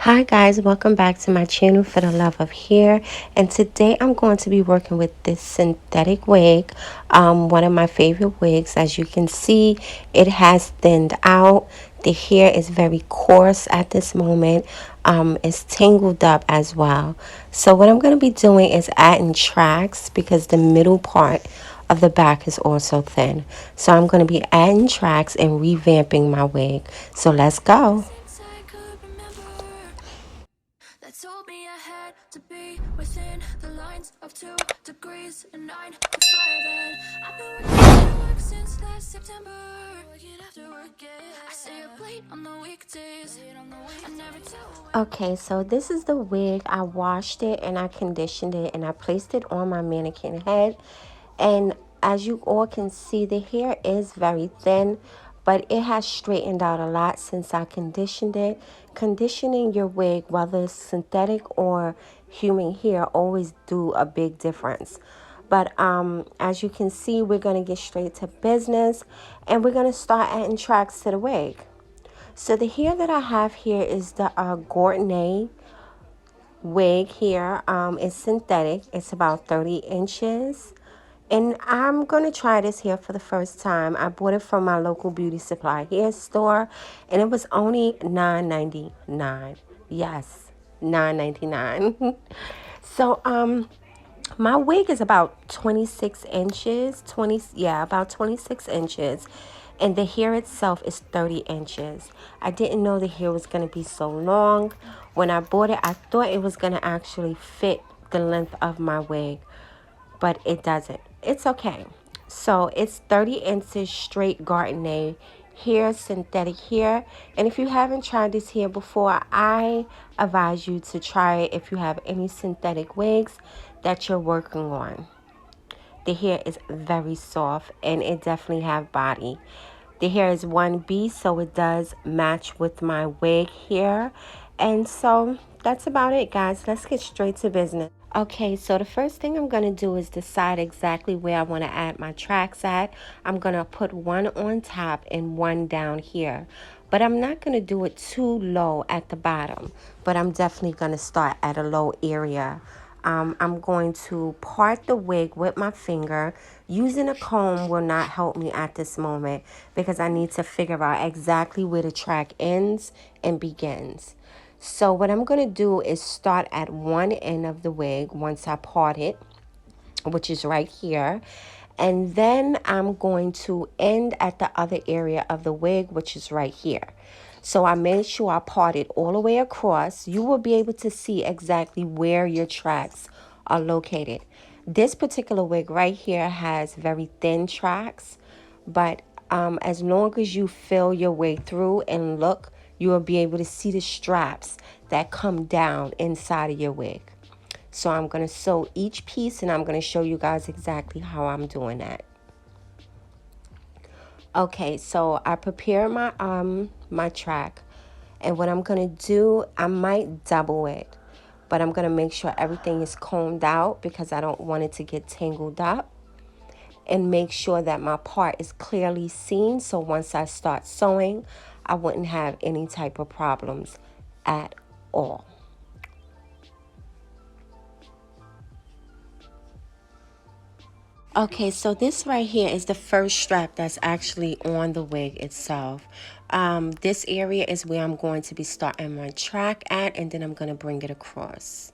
Hi guys, welcome back to my channel for the love of hair, and today I'm going to be working with this synthetic wig, one of my favorite wigs. As you can see, it has thinned out. The hair is very coarse at this moment. It's tangled up as well. So what I'm going to be doing is adding tracks because the middle part of the back is also thin. So I'm going to be adding tracks and revamping my wig. So let's go. That told me I had to be within the lines of 2 degrees and 9 to 5. And I've been working after work since last September. Working after work, yeah. I stay up late on the weekdays. I never tell. Okay, so this is the wig. I washed it and I conditioned it and I placed it on my mannequin head. And as you all can see, the hair is very thin, but it has straightened out a lot since I conditioned it. Conditioning your wig, whether it's synthetic or human hair, always do a big difference. But as you can see, we're going to get straight to business and we're going to start adding tracks to the wig. So the hair that I have here is the Gordonay wig here. It's synthetic. It's about 30 inches. And I'm going to try this hair for the first time. I bought it from my local beauty supply hair store. And it was only $9.99. Yes, $9.99. So, my wig is about 26 inches. About 26 inches. And the hair itself is 30 inches. I didn't know the hair was going to be so long. When I bought it, I thought it was going to actually fit the length of my wig, but it doesn't. It's okay. So it's 30 inches straight Gardner hair, synthetic hair. And if you haven't tried this hair before, I advise you to try it if you have any synthetic wigs that you're working on. The hair is very soft and it definitely have body. The hair is 1B, so it does match with my wig hair. And so that's about it, guys. Let's get straight to business. Okay, so the first thing I'm going to do is decide exactly where I want to add my tracks at. I'm going to put one on top and one down here. But I'm not going to do it too low at the bottom. But I'm definitely going to start at a low area. I'm going to part the wig with my finger. Using a comb will not help me at this moment because I need to figure out exactly where the track ends and begins. So what I'm going to do is start at one end of the wig once I part it, which is right here. And then I'm going to end at the other area of the wig, which is right here. So I made sure I parted all the way across. You will be able to see exactly where your tracks are located. This particular wig right here has very thin tracks, but as long as you feel your way through and look, you will be able to see the straps that come down inside of your wig. So I'm going to sew each piece and I'm going to show you guys exactly how I'm doing that. Okay, so I prepared my track, and what I'm going to do, I might double it, but I'm going to make sure everything is combed out because I don't want it to get tangled up, and make sure that my part is clearly seen so once I start sewing, I wouldn't have any type of problems at all. Okay, so this right here is the first strap that's actually on the wig itself. This area is where I'm going to be starting my track at, and then I'm going to bring it across.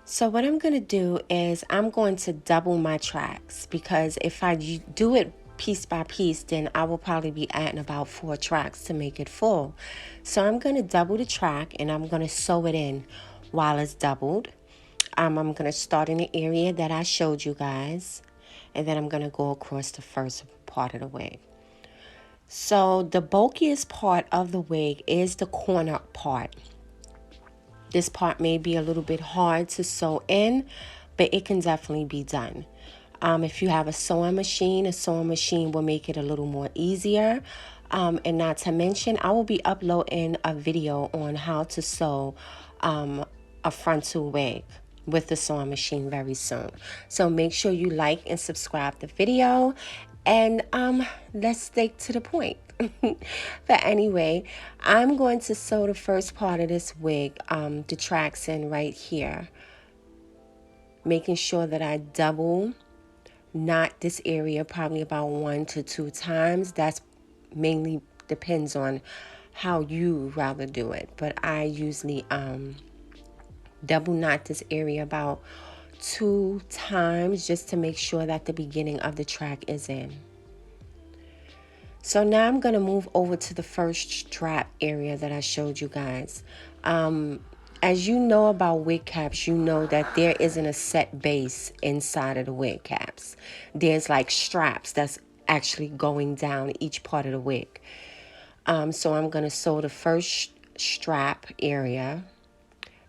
So what I'm going to do is I'm going to double my tracks because if I do it piece by piece, then I will probably be adding about 4 tracks to make it full. So I'm going to double the track and I'm going to sew it in while it's doubled. I'm going to start in the area that I showed you guys, and then I'm going to go across the first part of the wig. So the bulkiest part of the wig is the corner part. This part may be a little bit hard to sew in, but it can definitely be done. If you have a sewing machine will make it a little more easier. And not to mention, I will be uploading a video on how to sew a frontal wig with the sewing machine very soon. So make sure you like and subscribe the video. And let's stick to the point. But anyway, I'm going to sew the first part of this wig, the tracks in right here, making sure that I double knot this area probably about 1 to 2 times. That's mainly depends on how you rather do it, but I usually double knot this area about 2 times just to make sure that the beginning of the track is in. So now I'm going to move over to the first strap area that I showed you guys. As you know about wig caps, you know that there isn't a set base inside of the wig caps. There's like straps that's actually going down each part of the wig. So I'm going to sew the first strap area.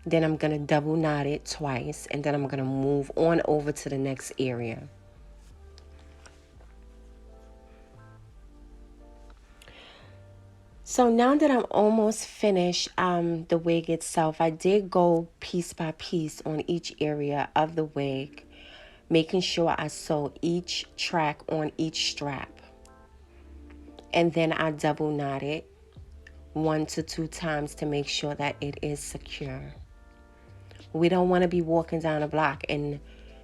Then I'm going to double knot it twice. And then I'm going to move on over to the next area. So now that I'm almost finished the wig itself, I did go piece by piece on each area of the wig, making sure I sew each track on each strap. And then I double knot it 1 to 2 times to make sure that it is secure. We don't want to be walking down a block and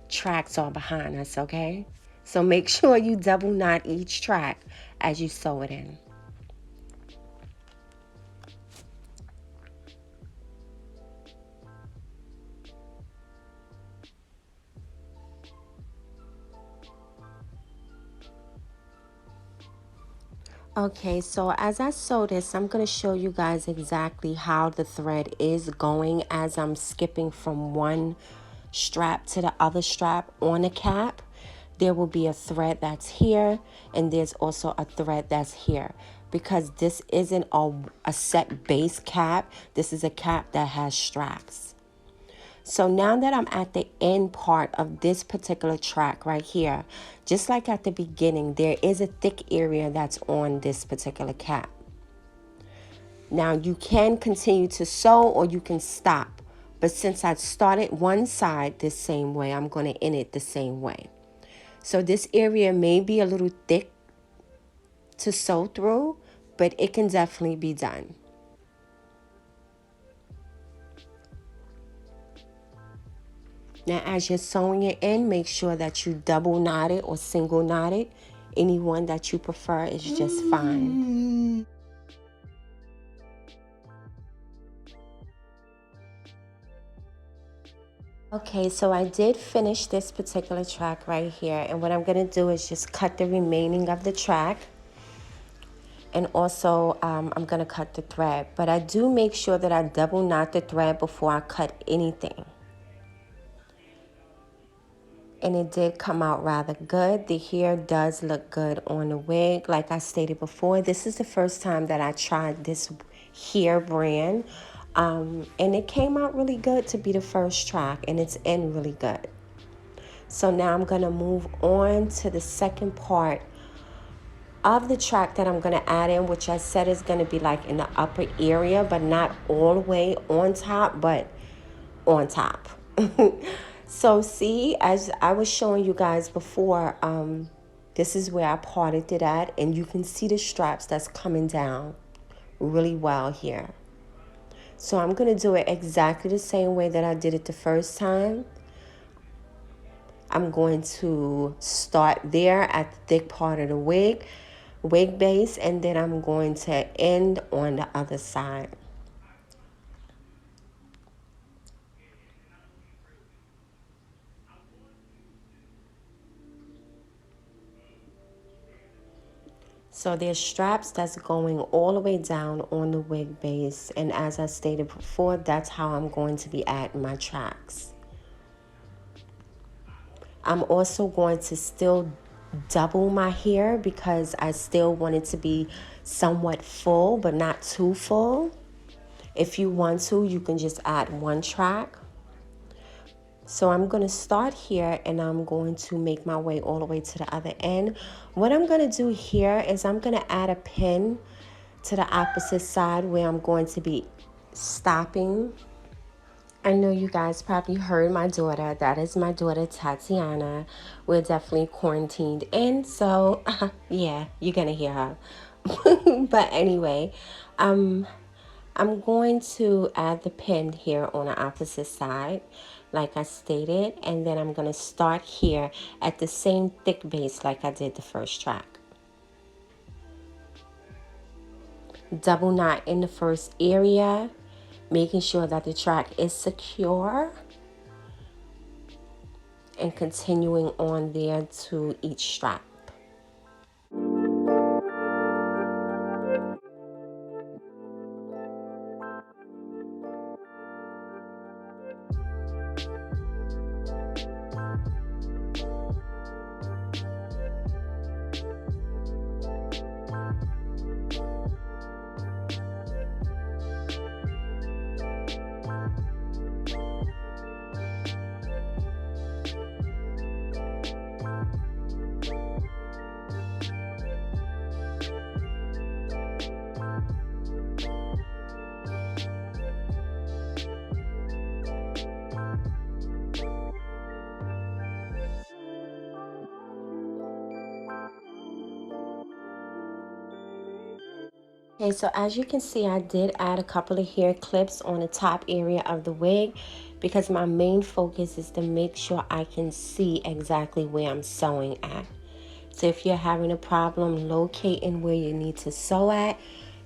tracks are behind us, okay? So make sure you double knot each track as you sew it in. Okay, so as I sew this, I'm going to show you guys exactly how the thread is going as I'm skipping from one strap to the other strap on the cap. There will be a thread that's here, and there's also a thread that's here. Because this isn't a set base cap, this is a cap that has straps. So now that I'm at the end part of this particular track right here, just like at the beginning, there is a thick area that's on this particular cap. Now you can continue to sew or you can stop. But since I started one side the same way, I'm going to end it the same way. So this area may be a little thick to sew through, but it can definitely be done. Now, as you're sewing it in, make sure that you double knot it or single knot it. Any one that you prefer is just fine. Okay, so I did finish this particular track right here. And what I'm going to do is just cut the remaining of the track. And also, I'm going to cut the thread. But I do make sure that I double knot the thread before I cut anything. And it did come out rather good. The hair does look good on the wig. Like I stated before, this is the first time that I tried this hair brand. And it came out really good to be the first track. And it's in really good. So now I'm going to move on to the second part of the track that I'm going to add in, which I said is going to be like in the upper area, but not all the way on top, but on top. So see, as I was showing you guys before, this is where I parted it at, and you can see the straps that's coming down really well here. So I'm going to do it exactly the same way that I did it the first time. I'm going to start there at the thick part of the wig base, and then I'm going to end on the other side. So there's straps that's going all the way down on the wig base. And as I stated before, that's how I'm going to be adding my tracks. I'm also going to still double my hair because I still want it to be somewhat full, but not too full. If you want to, you can just add one track. So I'm going to start here and I'm going to make my way all the way to the other end. What I'm going to do here is I'm going to add a pin to the opposite side where I'm going to be stopping I know you guys probably heard my daughter. That is my daughter, Tatiana. We're definitely quarantined in, so yeah, you're gonna hear her. But anyway, um, I'm going to add the pin here on the opposite side, like I stated, and then I'm gonna start here at the same thick base like I did the first track. Double knot in the first area, making sure that the track is secure, and continuing on there to each strap. Okay, so as you can see, I did add a couple of hair clips on the top area of the wig because my main focus is to make sure I can see exactly where I'm sewing at. So if you're having a problem locating where you need to sew at,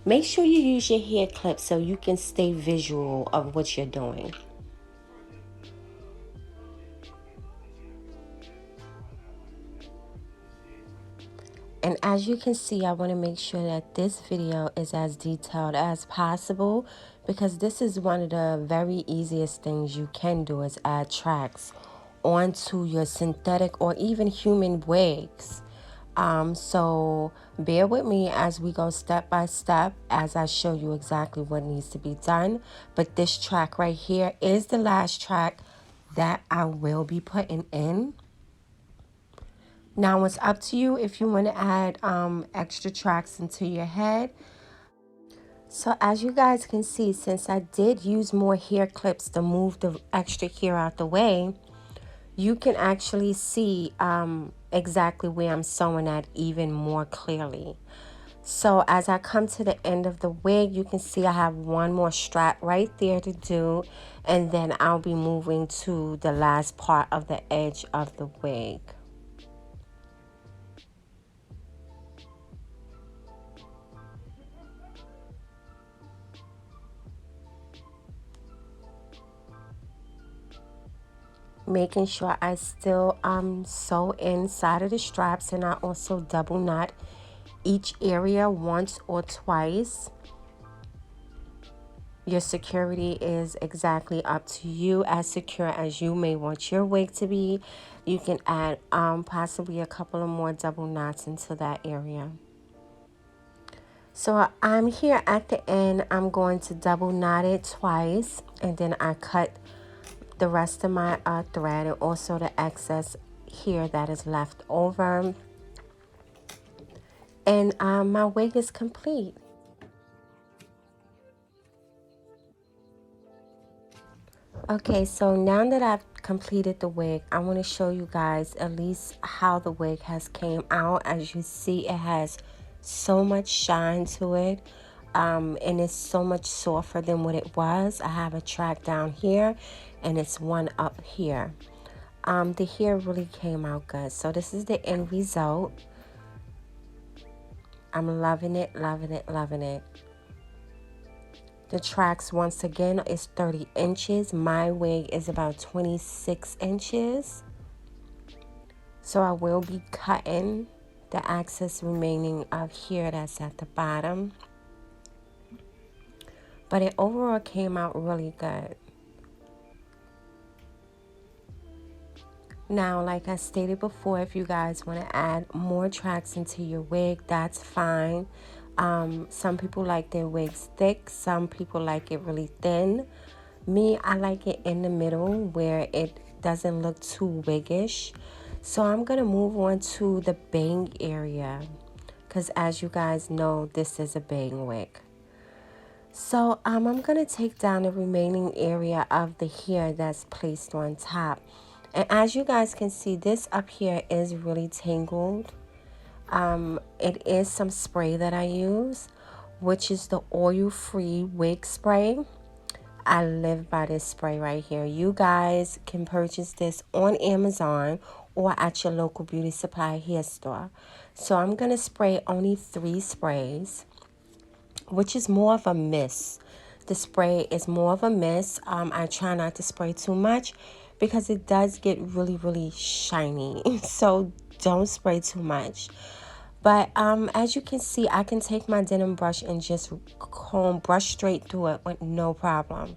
make sure you use your hair clip so you can stay visual of what you're doing. And as you can see, I want to make sure that this video is as detailed as possible because this is one of the very easiest things you can do is add tracks onto your synthetic or even human wigs. So bear with me as we go step by step as I show you exactly what needs to be done. But this track right here is the last track that I will be putting in. Now it's up to you if you want to add extra tracks into your head. So as you guys can see, since I did use more hair clips to move the extra hair out the way, you can actually see exactly where I'm sewing at even more clearly. So as I come to the end of the wig, you can see I have one more strap right there to do, and then I'll be moving to the last part of the edge of the wig. Making sure I still sew inside of the straps, and I also double knot each area once or twice. Your security is exactly up to you, as secure as you may want your wig to be. You can add possibly a couple of more double knots into that area. So I'm here at the end. I'm going to double knot it twice, and then I cut the rest of my thread and also the excess here that is left over, and my wig is complete. Okay, so now that I've completed the wig, I want to show you guys at least how the wig has came out. As you see, it has so much shine to it, and it's so much softer than what it was. I have a track down here and it's one up here. The hair really came out good. So this is the end result. I'm loving it, loving it, loving it. The tracks, once again, is 30 inches. My wig is about 26 inches. So I will be cutting the excess remaining of here that's at the bottom. But it overall came out really good. Now, like I stated before, if you guys want to add more tracks into your wig, that's fine. Some people like their wigs thick. Some people like it really thin. Me, I like it in the middle where it doesn't look too wiggish. So I'm going to move on to the bang area, because as you guys know, this is a bang wig. So I'm going to take down the remaining area of the hair that's placed on top. And as you guys can see, this up here is really tangled. It is some spray that I use, which is the oil-free wig spray. I live by this spray right here. You guys can purchase this on Amazon or at your local beauty supply hair store. So I'm going to spray only 3 sprays, which is more of a mist. The spray is more of a mist. I try not to spray too much because it does get really, really shiny. So don't spray too much. But as you can see, I can take my denim brush and just brush straight through it with no problem.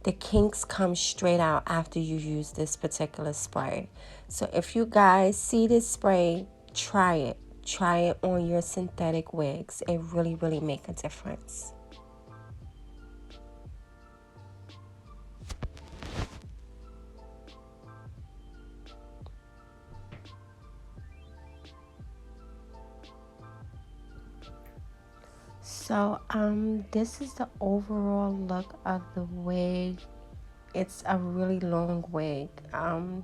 The kinks come straight out after you use this particular spray. So if you guys see this spray, try it. Try it on your synthetic wigs. It really, really make a difference. So this is the overall look of the wig. It's a really long wig.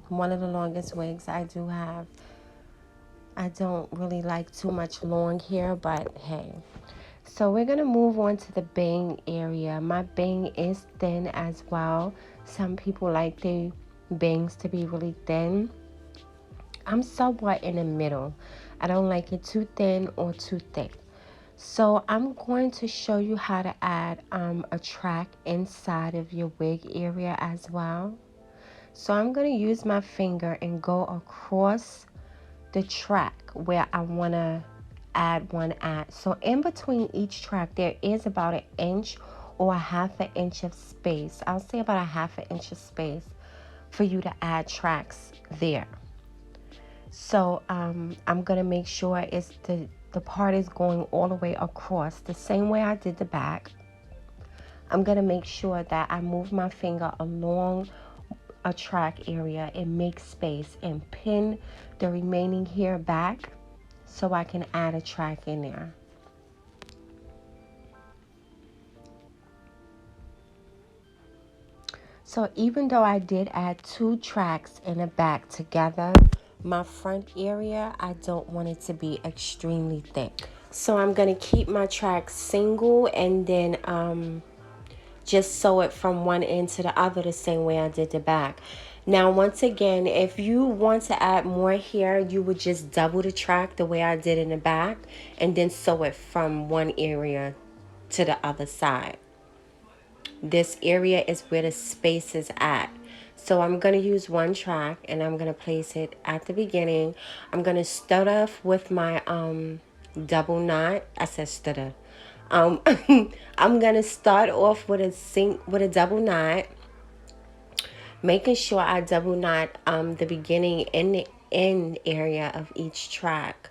One of the longest wigs I do have. I don't really like too much long hair, but hey. So we're gonna move on to the bang area. My bang is thin as well. Some people like their bangs to be really thin. I'm somewhat in the middle. I don't like it too thin or too thick. So I'm going to show you how to add a track inside of your wig area as well. So I'm going to use my finger and go across the track where I want to add one at. So in between each track there is about 1 inch or 1/2 inch of space. I'll say about 1/2 inch of space for you to add tracks there. So I'm gonna make sure it's the part is going all the way across the same way I did the back. I'm gonna make sure that I move my finger along a track area and make space and pin the remaining hair back so I can add a track in there. So even though I did add 2 tracks in the back together, my front area, I don't want it to be extremely thick. So I'm going to keep my track single and then just sew it from one end to the other the same way I did the back. Now, once again, if you want to add more hair, you would just double the track the way I did in the back and then sew it from one area to the other side. This area is where the space is at. So I'm going to use one track and I'm going to place it at the beginning. I'm going to start off with my double knot. I said stutter. I'm going to start off with a double knot, making sure I double knot the beginning and the end area of each track.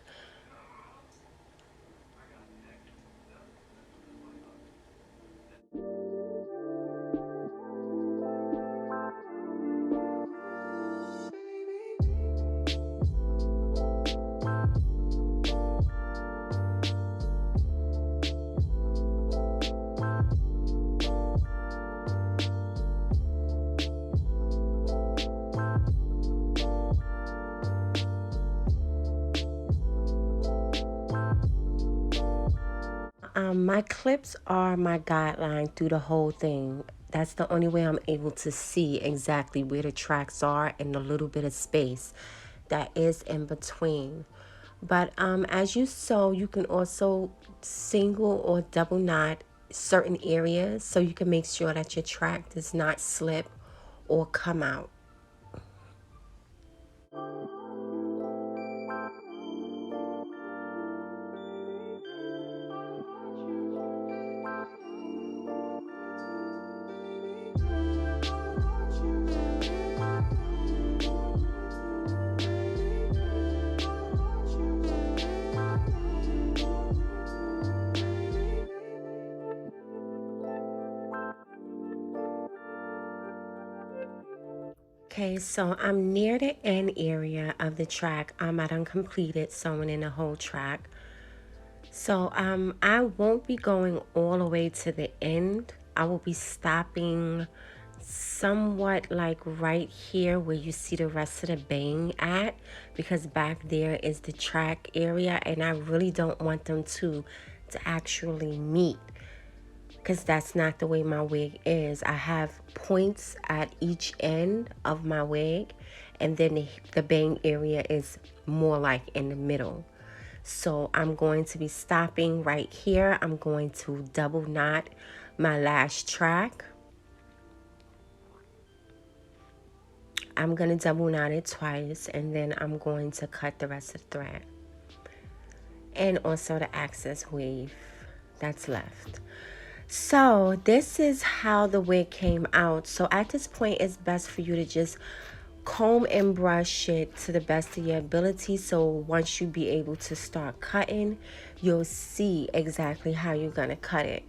My clips are my guideline through the whole thing. That's the only way I'm able to see exactly where the tracks are and the little bit of space that is in between. But as you sew, you can also single or double knot certain areas so you can make sure that your track does not slip or come out. Okay, so I'm near the end area of the track. I done completed sewing in the whole track. So I won't be going all the way to the end. I will be stopping somewhat like right here where you see the rest of the bang at, because back there is the track area and I really don't want them to actually meet, because that's not the way my wig is. I have points at each end of my wig, and then the bang area is more like in the middle. So I'm going to be stopping right here. I'm going to double knot my last track. I'm going to double knot it twice, and then I'm going to cut the rest of the thread. And also the excess weave that's left. So this is how the wig came out. So at this point, it's best for you to just comb and brush it to the best of your ability. So once you be able to start cutting, you'll see exactly how you're going to cut it.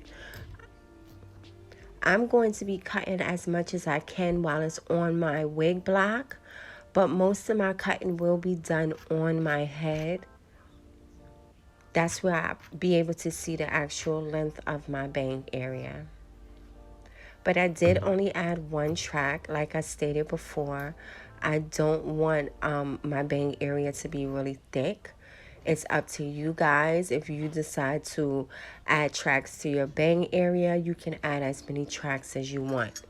I'm going to be cutting as much as I can while it's on my wig block, but most of my cutting will be done on my head. That's where I'll be able to see the actual length of my bang area. But I did only add one track, like I stated before. I don't want my bang area to be really thick. It's up to you guys. If you decide to add tracks to your bang area, you can add as many tracks as you want.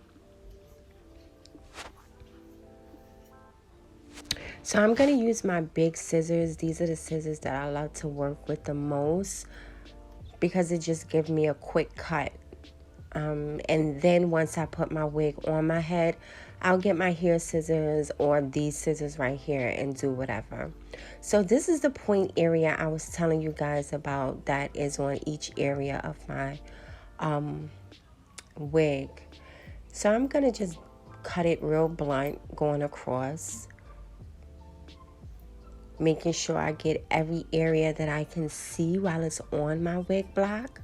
So I'm going to use my big scissors. These are the scissors that I love to work with the most, because it just gives me a quick cut. And then once I put my wig on my head, I'll get my hair scissors or these scissors right here and do whatever. So this is the point area I was telling you guys about that is on each area of my wig. So I'm going to just cut it real blunt going across, making sure I get every area that I can see while it's on my wig block.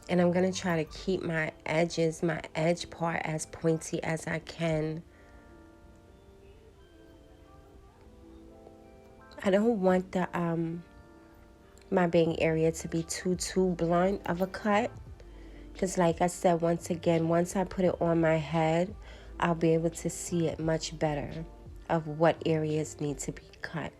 And I'm going to try to keep my edges, my edge part as pointy as I can. I don't want the my bang area to be too blunt of a cut. Because like I said, once again, once I put it on my head, I'll be able to see it much better of what areas need to be cut.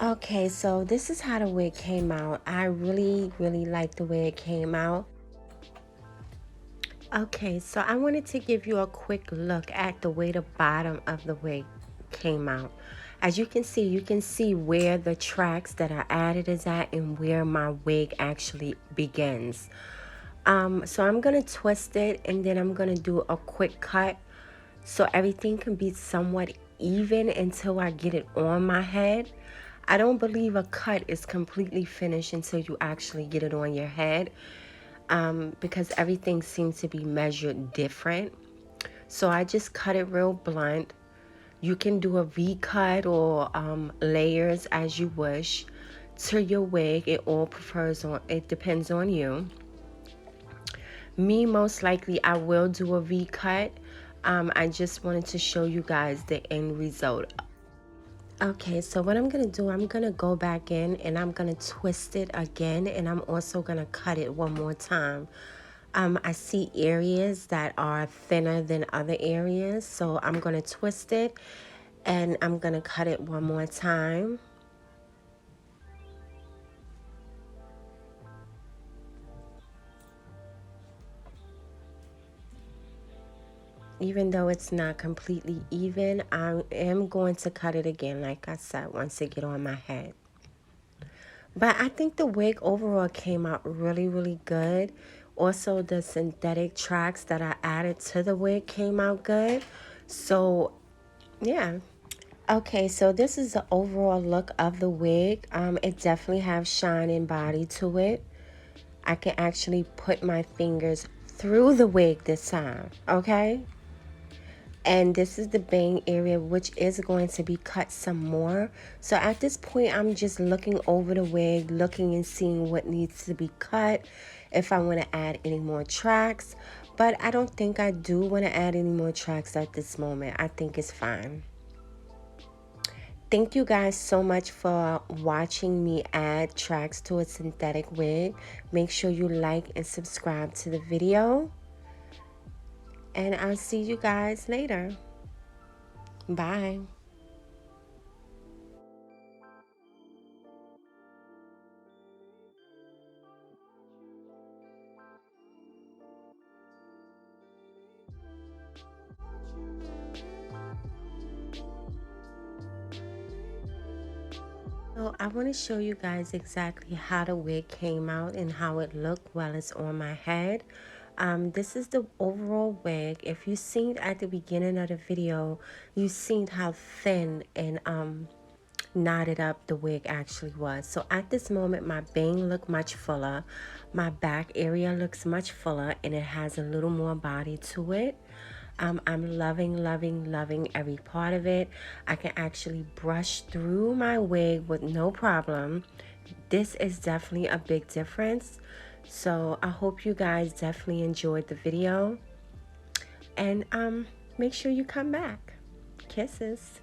Okay, so this is how the wig came out. I really like the way it came out. Okay, so I wanted to give you a quick look at the way the bottom of the wig came out. As you can see where the tracks that I added is at and where my wig actually begins. So I'm gonna twist it and then I'm gonna do a quick cut so everything can be somewhat even until I get it on my head. I don't believe a cut is completely finished until you actually get it on your head, because everything seems to be measured different. So I just cut it real blunt. You can do a V cut or layers as you wish to your wig. It depends on you. Me, most likely I will do a V cut. I just wanted to show you guys the end result. Okay, so what I'm going to do, I'm going to go back in and I'm going to twist it again, and I'm also going to cut it one more time. I see areas that are thinner than other areas, so I'm going to twist it and I'm going to cut it one more time. Even though it's not completely even, I am going to cut it again, like I said, once it get on my head. But I think the wig overall came out really good. Also, the synthetic tracks that I added to the wig came out good. So, yeah. Okay, so this is the overall look of the wig. It definitely has shine and body to it. I can actually put my fingers through the wig this time, okay? And this is the bang area, which is going to be cut some more. So at this point, I'm just looking over the wig, looking and seeing what needs to be cut, if I want to add any more tracks. But I don't think I do want to add any more tracks at this moment. I think it's fine. Thank you guys so much for watching me add tracks to a synthetic wig. Make sure you like and subscribe to the video. And I'll see you guys later. Bye. So I want to show you guys exactly how the wig came out and how it looked while it's on my head. This is the overall wig. If you seen at the beginning of the video, you seen how thin and knotted up the wig actually was. So at this moment, my bang look much fuller, my back area looks much fuller, and it has a little more body to it. I'm loving every part of it. I can actually brush through my wig with no problem. This is definitely a big difference. So I hope you guys definitely enjoyed the video, and make sure you come back. Kisses.